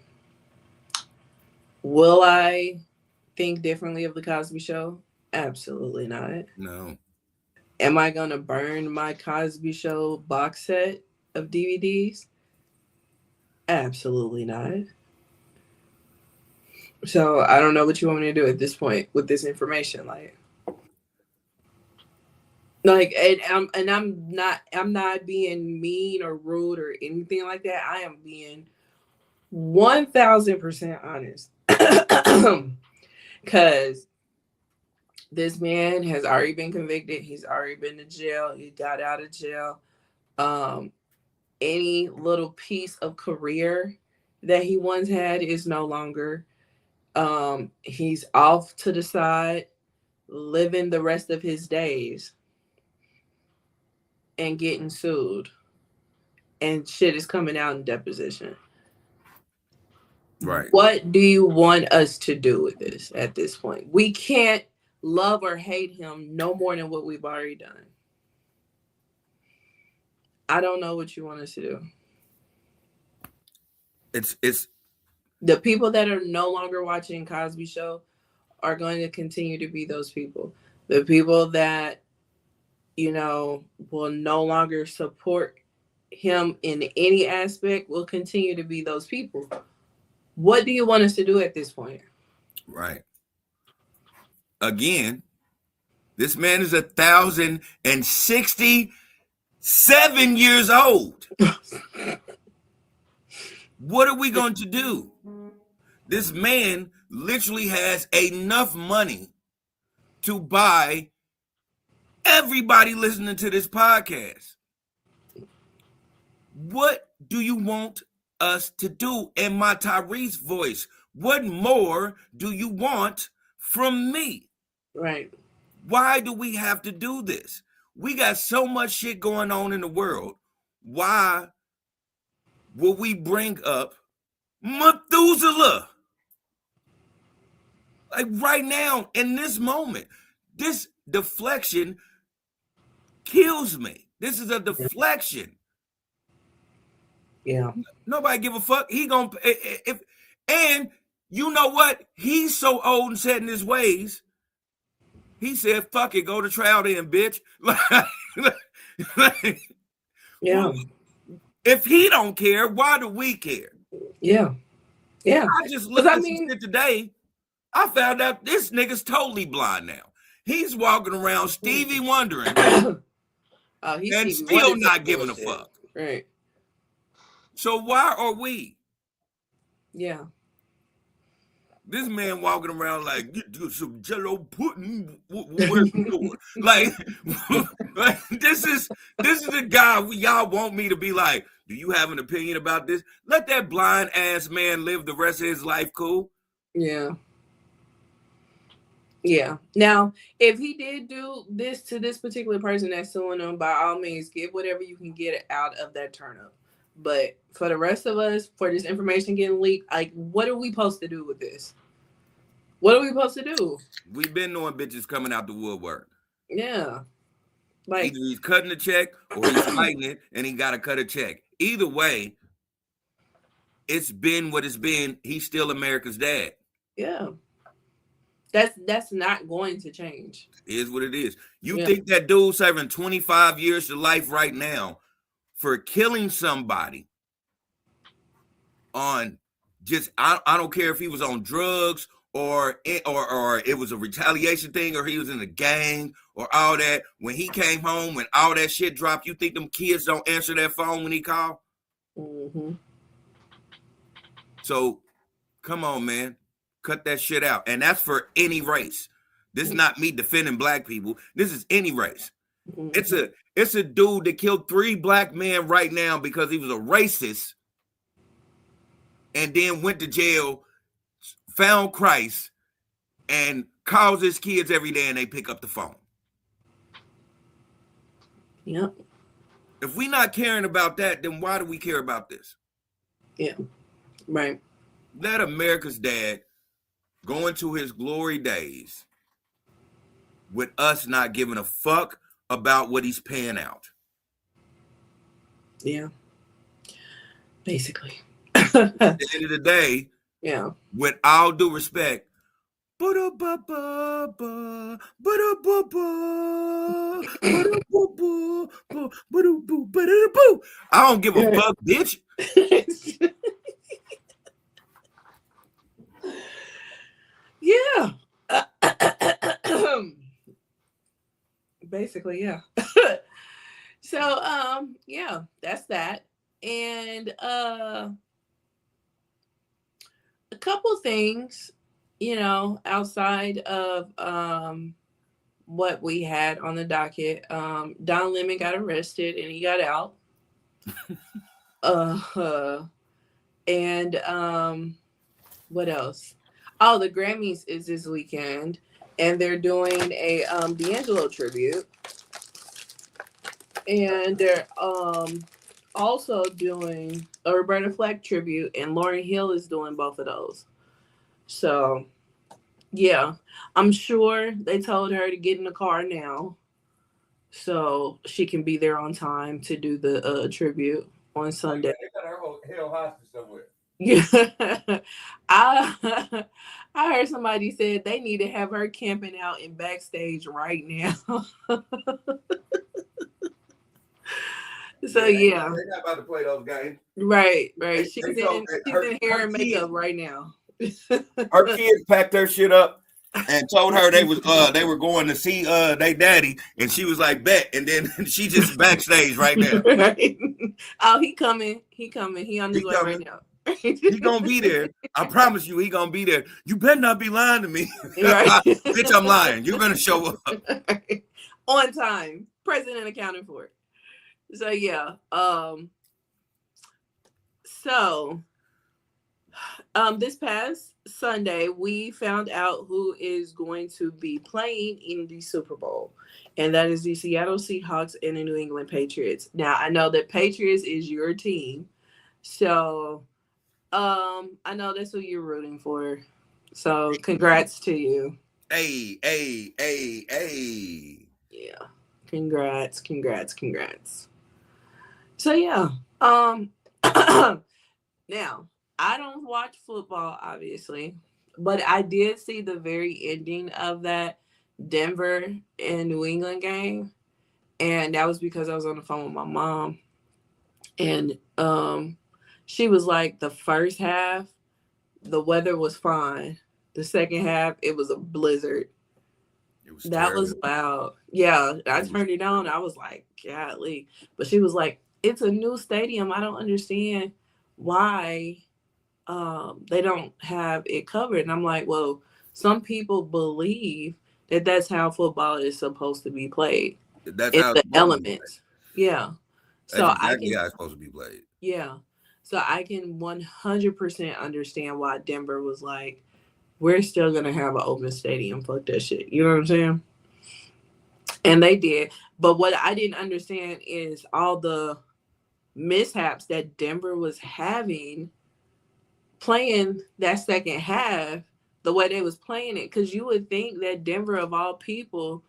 Will I think differently of the Cosby Show? Absolutely not. No. Am I gonna burn my Cosby Show box set of DVDs? Absolutely not. So I don't know what you want me to do at this point with this information. And I'm not being mean or rude or anything like that. I am being 1000% honest. Because this man has already been convicted. He's already been to jail. He got out of jail. Any little piece of career that he once had is no longer. He's off to the side, living the rest of his days and getting sued. And shit is coming out in deposition. Right. What do you want us to do with this at this point? We can't love or hate him no more than what we've already done. I don't know what you want us to do. It's the people that are no longer watching Cosby Show are going to continue to be those people. The people that, will no longer support him in any aspect will continue to be those people. What do you want us to do at this point? Right. Again, this man is 1,067 years old. What are we going to do? This man literally has enough money to buy everybody listening to this podcast. What do you want us to do? In my Tyrese voice, what more do you want from me? Right. Why do we have to do this? We got so much shit going on in the world. Why will we bring up Methuselah? Like right now, in this moment, this deflection kills me. This is a deflection. Yeah. Nobody give a fuck. He gonna if and you know what? He's so old and set in his ways. He said, "Fuck it, go to trial then, bitch." Yeah. If he don't care, why do we care? Yeah. Yeah. I just looked at some shit today. I found out this nigga's totally blind now. He's walking around Stevie wondering and still not giving a fuck. Right. So why are we? Yeah. This man walking around like, get some Jello pudding. Where's the door? like this is the guy y'all want me to be like, do you have an opinion about this? Let that blind ass man live the rest of his life cool. Yeah. Yeah. Now, if he did do this to this particular person that's suing him, by all means, get whatever you can get out of that turnip. But for the rest of us, for this information getting leaked, like, what are we supposed to do with this? What are we supposed to do? We've been knowing bitches coming out the woodwork. Yeah. Like, either he's cutting a check or he's fighting it and he got to cut a check. Either way, it's been what it's been. He's still America's dad. Yeah. That's not going to change. It is what it is. You think that dude serving 25 years to life right now for killing somebody on just, I don't care if he was on drugs or it was a retaliation thing or he was in a gang or all that. When he came home, when all that shit dropped, you think them kids don't answer that phone when he called? Mm-hmm. So come on, man. Cut that shit out. And that's for any race. This is not me defending black people. This is any race. Mm-hmm. It's a dude that killed 3 black men right now because he was a racist and then went to jail, found Christ, and calls his kids every day and they pick up the phone. Yep. If we're not caring about that, then why do we care about this? Yeah. Right. Let America's dad go into his glory days with us not giving a fuck about what he's paying out. Yeah. Basically. At the end of the day, yeah. With all due respect, I don't give a fuck, bitch. Yeah. Basically, yeah. So, yeah, that's that. And a couple things, outside of what we had on the docket. Don Lemon got arrested and he got out. And what else? Oh, the Grammys is this weekend, and they're doing a D'Angelo tribute, and they're also doing a Roberta Flack tribute, and Lauryn Hill is doing both of those. So, yeah, I'm sure they told her to get in the car now, so she can be there on time to do the tribute on Sunday. They got her held hostage somewhere. Yeah, I heard somebody said they need to have her camping out in backstage right now. So yeah, they're not about to play those games. Right. She's in hair and makeup right now. Her kids packed her shit up and told her they were going to see their daddy, and she was like, bet, and then she just backstage right now. Right. Oh, he coming. He on his way right now. He gonna be there. I promise you, he gonna be there. You better not be lying to me. Right. Bitch, I'm lying. You're gonna show up. On time. Present and accounted for. So yeah. So this past Sunday, we found out who is going to be playing in the Super Bowl, and that is the Seattle Seahawks and the New England Patriots. Now, I know that Patriots is your team, so I know that's who you're rooting for. So, congrats to you. Hey, hey, hey, hey. Yeah, congrats, congrats, congrats. So yeah, um, now I don't watch football, obviously, but I did see the very ending of that Denver and New England game, and that was because I was on the phone with my mom, and she was like, the first half, the weather was fine. The second half, it was a blizzard. It was That terrible. was loud. Yeah, I turned it on. I was like, golly. But she was like, it's a new stadium. I don't understand why they don't have it covered. And I'm like, well, some people believe that that's how football is supposed to be played. That's It's how it's the supposed to be played. elements. Yeah. That's So I exactly can, how it's supposed to be played. yeah. So I can 100% understand why Denver was like, we're still going to have an open stadium. Fuck that shit. You know what I'm saying? And they did. But what I didn't understand is all the mishaps that Denver was having playing that second half the way they was playing it, because you would think that Denver of all people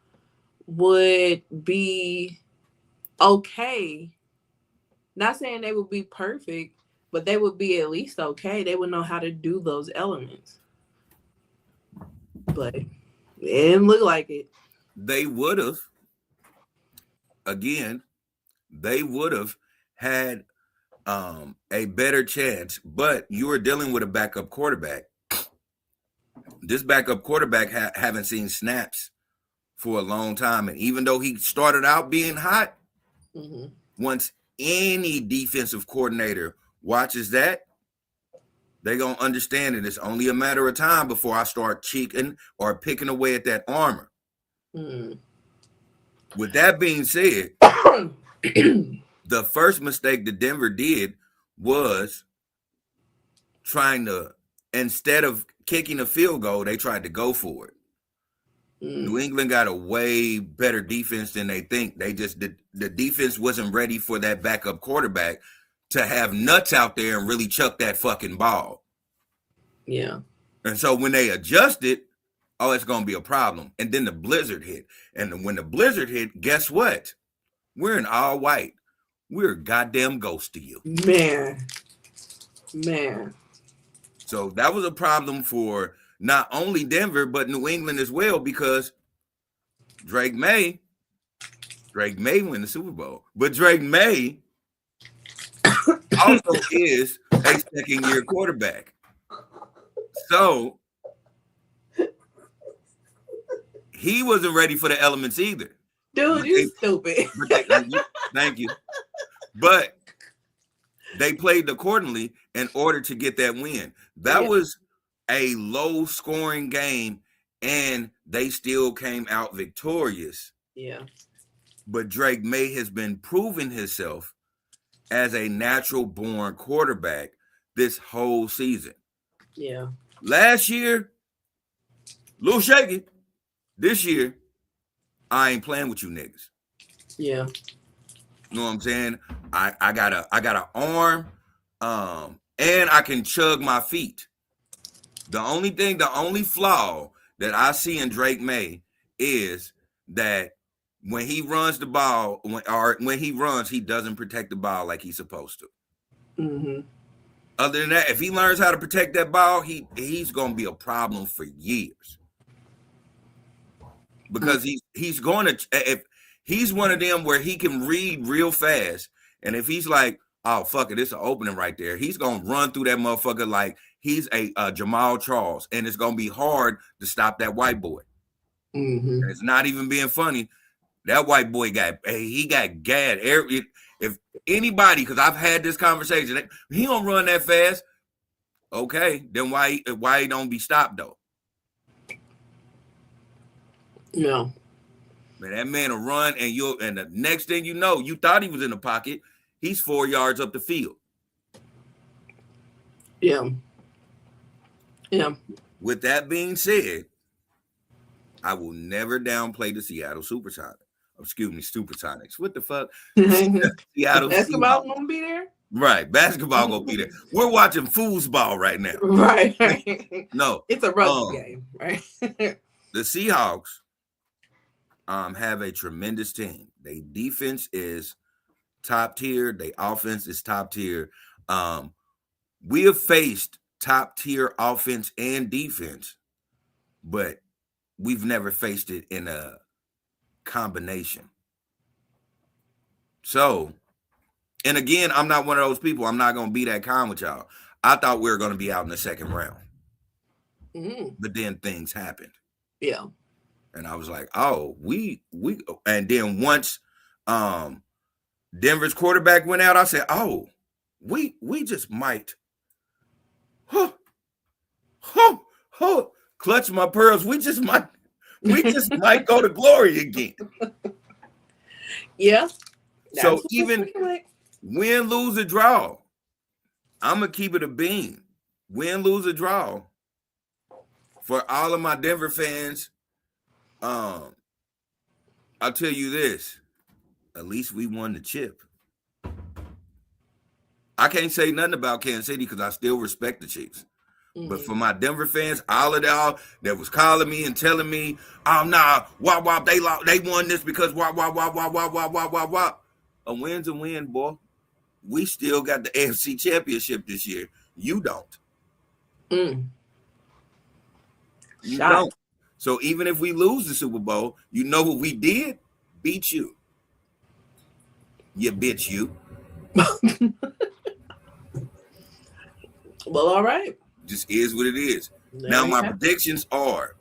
would be okay, not saying they would be perfect, but they would be at least okay. They would know how to do those elements, but it didn't look like it. They would have, again, they would have had a better chance, but you were dealing with a backup quarterback. This backup quarterback haven't seen snaps for a long time, and even though he started out being hot, once any defensive coordinator watches that, they're going to understand that it's only a matter of time before I start cheeking or picking away at that armor. With that being said, the first mistake that Denver did was trying to, instead of kicking a field goal, they tried to go for it. New England got a way better defense than they think. They just, the defense wasn't ready for that backup quarterback to have nuts out there and really chuck that fucking ball. Yeah. And so when they adjusted, oh, it's going to be a problem. And then the blizzard hit. And when the blizzard hit, guess what? We're in all white. We're a goddamn ghost to you. Man. So that was a problem for not only Denver, but New England as well, because Drake May win the Super Bowl. But Drake May also is a second-year quarterback. So he wasn't ready for the elements either. Dude, you're stupid. Thank you. But they played accordingly in order to get that win. That was a low-scoring game, and they still came out victorious. Yeah. But Drake May has been proving himself as a natural-born quarterback this whole season. Yeah. Last year, little shaky. This year, I ain't playing with you niggas. Yeah. You know what I'm saying? I got an arm, and I can chug my feet. The only flaw that I see in Drake May is that when he runs the ball, when he runs, he doesn't protect the ball like he's supposed to. Other than that, if he learns how to protect that ball, he's gonna be a problem for years. Because he's going to, if he's one of them where he can read real fast, and if he's like, oh fuck it, it's an opening right there, he's gonna run through that motherfucker like he's a Jamal Charles, and it's gonna be hard to stop that white boy. And it's not even being funny. That white boy got gad. If anybody, because I've had this conversation, he don't run that fast. Okay, then why he don't be stopped though? No. Man, that man will run and the next thing you know, you thought he was in the pocket. He's 4 yards up the field. Yeah. Yeah. With that being said, I will never downplay the Seattle Supersonics. Excuse me, Supersonics. What the fuck? Seattle Basketball Seahawks. gonna be there? Right, basketball gonna be there. We're watching foosball right now. Right. No, It's a rugby game, right? the Seahawks have a tremendous team. Their defense is top tier. Their offense is top tier. We have faced top tier offense and defense, but we've never faced it in a combination. So, and again, I'm not one of those people. I'm not going to be that calm with y'all. I thought we were going to be out in the second round. But then things happened. Yeah. And I was like, oh, we and then once Denver's quarterback went out, I said, oh, we just might clutch my pearls. We just might go to glory again. Yeah. So even win, lose, or draw, I'm gonna keep it a bean. Win, lose, or draw. For all of my Denver fans, I'll tell you this: at least we won the chip. I can't say nothing about Kansas City because I still respect the Chiefs. But for my Denver fans, all of y'all that was calling me and telling me, "Oh nah, wah, they won this because wah." A win's a win, boy. We still got the AFC Championship this year. You don't. You don't. So even if we lose the Super Bowl, you know what we did? Beat you. You bitch you. Well, all right. Just is what it is. Now my predictions are,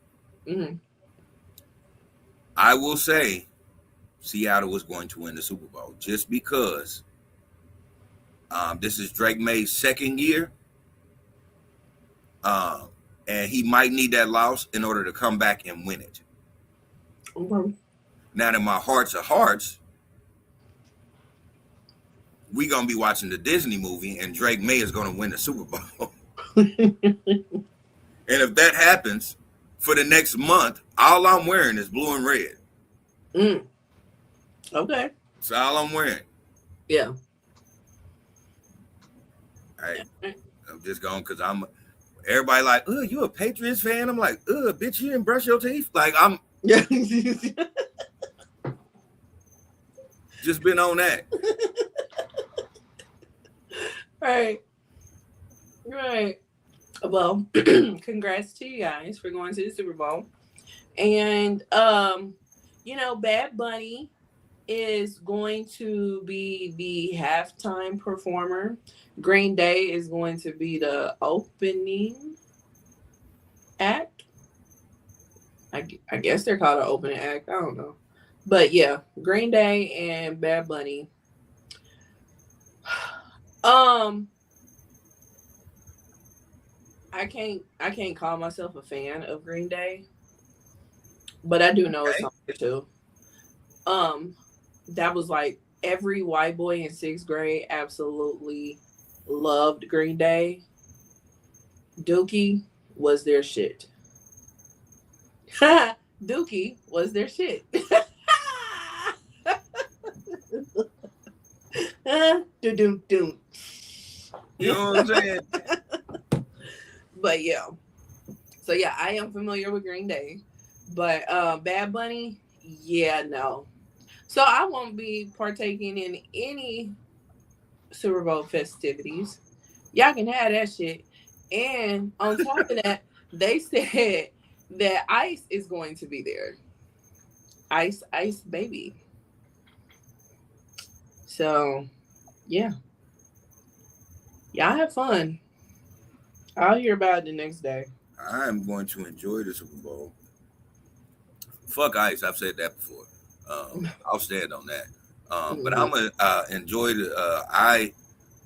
I will say Seattle is going to win the Super Bowl just because this is Drake May's second year. And he might need that loss in order to come back and win it. Okay. Now, in my hearts of hearts, we're going to be watching the Disney movie and Drake May is going to win the Super Bowl. And if that happens, for the next month, all I'm wearing is blue and red. Okay. That's all I'm wearing. Yeah. Hey, I'm just going because everybody like, oh, you a Patriots fan? I'm like, oh, bitch, you didn't brush your teeth? Like, I'm just been on that. Right. Well, congrats to you guys for going to the Super Bowl. And, Bad Bunny is going to be the halftime performer. Green Day is going to be the opening act. I guess they're called an opening act. I don't know. But yeah, Green Day and Bad Bunny. I can't call myself a fan of Green Day, but I do know a song or two. That was like every white boy in 6th grade absolutely loved Green Day. Dookie was their shit. Dookie was their shit. Do. You know what I'm saying? But yeah. So yeah, I am familiar with Green Day. But Bad Bunny, yeah, no. So I won't be partaking in any Super Bowl festivities. Y'all can have that shit. And on top of that, they said that Ice is going to be there. Ice baby. So yeah. Y'all have fun. I'll hear about it the next day. I'm going to enjoy the Super Bowl. Fuck Ice. I've said that before. I'll stand on that. But I'm going to enjoy the.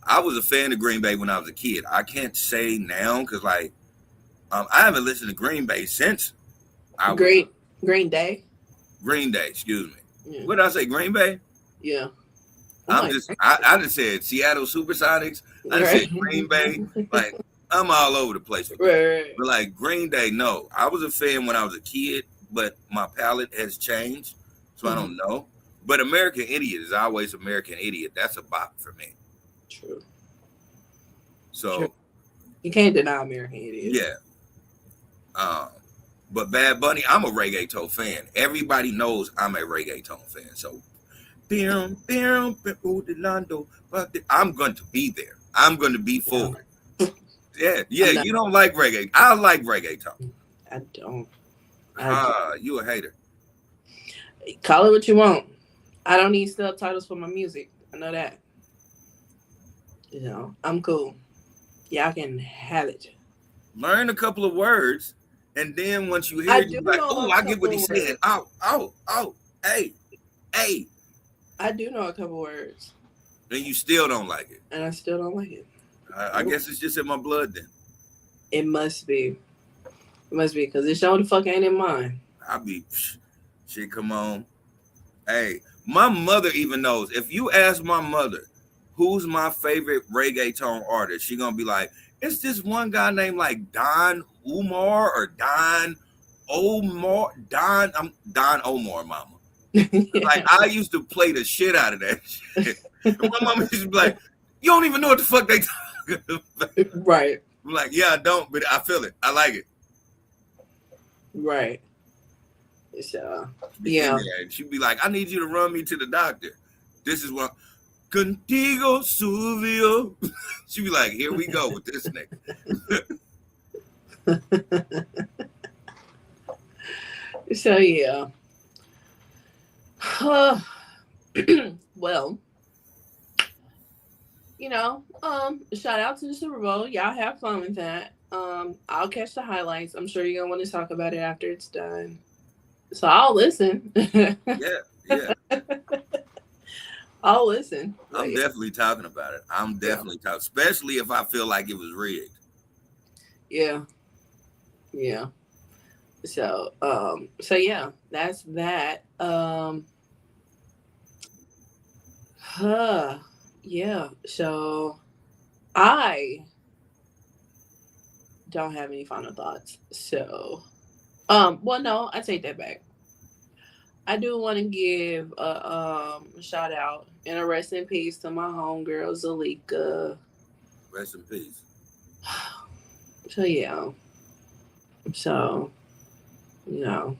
I was a fan of Green Bay when I was a kid. I can't say now because like I haven't listened to Green Bay since I was Green Day. Green Day. Excuse me. Yeah. What did I say? Green Bay. Yeah. I'm I'm like, just I just said Seattle SuperSonics. I just said right. Green Bay. Like I'm all over the place with that. Right. But like Green Day, no. I was a fan when I was a kid, but my palate has changed, so I don't know. But American Idiot is always American Idiot. That's a bop for me. True. True. So You can't deny American Idiot. yeah. Um, but Bad Bunny, I'm a reggaeton fan. Everybody knows I'm a reggaeton fan. So I'm going to be there. I'm going to be for it. Yeah. You don't like reggae. I like reggaeton. I don't. You a hater. Call it what you want. I don't need subtitles for my music. I know that. You know, I'm cool. Y'all can have it. Learn a couple of words, and then once you hear it, you're like, oh, I get what he's saying. Oh, hey. I do know a couple words. And you still don't like it. And I still don't like it. I guess it's just in my blood then. It must be. It must be, because it sure the fuck ain't in mine. I'll be, shit, come on. Hey, my mother even knows. If you ask my mother, who's my favorite reggaeton artist, she gonna be like, it's this one guy named like Don Omar or Don Omar. I'm Don Omar, mama. Yeah. Like I used to play the shit out of that shit. My mama used to be like, you don't even know what the fuck they talking about. Right. I'm like, yeah, I don't, but I feel it. I like it. Right. So yeah. She'd be like, I need you to run me to the doctor. This is what Contigo Suvio. She'd be like, here we go with this nigga. So yeah. Well, you know, shout out to the Super Bowl. Y'all have fun with that. I'll catch the highlights. I'm sure you're gonna want to talk about it after it's done. So I'll listen. Yeah. I'll listen. I'm definitely talking about it. I'm definitely talking, especially if I feel like it was rigged. Yeah. So yeah, that's that. Yeah. So I don't have any final thoughts. So, well, no, I take that back. I do want to give a shout out and a rest in peace to my homegirl Zalika. Rest in peace. So yeah. So, you know,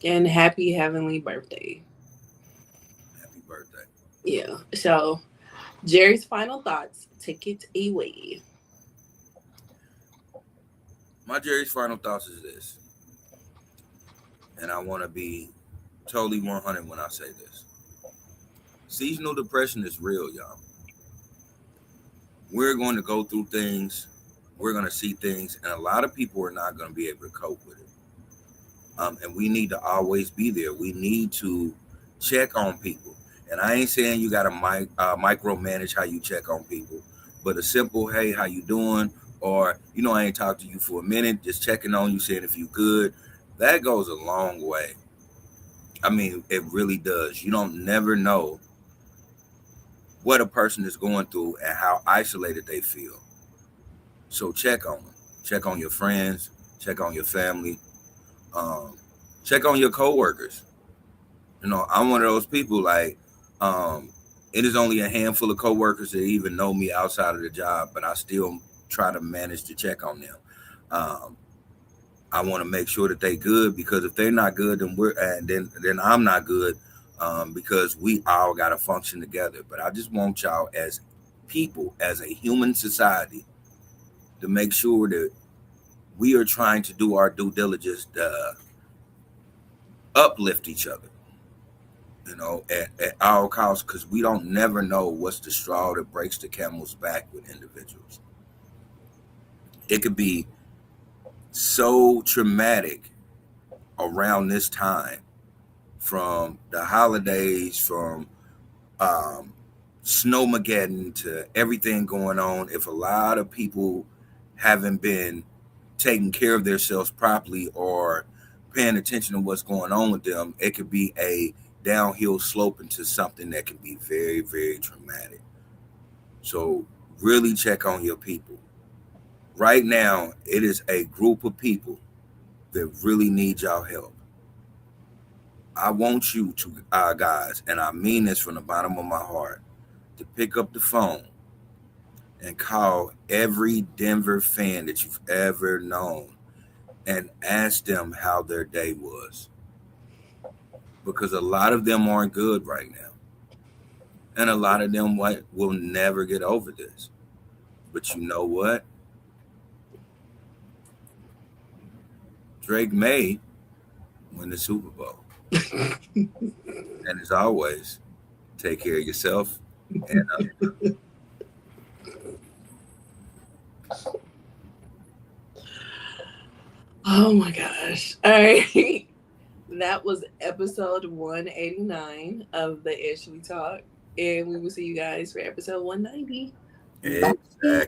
and happy heavenly birthday. Happy birthday. Yeah. So, Jerry's final thoughts. Take it away. My Jerry's final thoughts is this, and I want to be totally 100 when I say this. Seasonal depression is real, y'all. We're going to go through things. We're going to see things, and a lot of people are not going to be able to cope with it. And we need to always be there. We need to check on people. And I ain't saying you got to micromanage how you check on people, but a simple, hey, how you doing? Or, I ain't talked to you for a minute, just checking on you, saying if you good. That goes a long way. I mean, it really does. You don't never know what a person is going through and how isolated they feel. So check on them. Check on your friends. Check on your family. Check on your coworkers. I'm one of those people, like, it is only a handful of coworkers that even know me outside of the job, but I still try to manage to check on them. I want to make sure that they good, because if they're not good, then I'm not good, because we all got to function together. But I just want y'all as people, as a human society, to make sure that we are trying to do our due diligence to uplift each other, at all costs, because we don't never know what's the straw that breaks the camel's back with individuals. It could be so traumatic around this time, from the holidays, from snowmageddon to everything going on, if a lot of people haven't been taking care of themselves properly or paying attention to what's going on with them, it could be a downhill slope into something that can be very, very traumatic. So really check on your people. Right now, it is a group of people that really need y'all help. I want you to, guys, and I mean this from the bottom of my heart, to pick up the phone and call every Denver fan that you've ever known and ask them how their day was. Because a lot of them aren't good right now. And a lot of them will never get over this. But you know what? Drake may win the Super Bowl. And as always, take care of yourself and Oh my gosh. All right. That was episode 189 of the Ish We Talk. And we will see you guys for episode 190. exactly.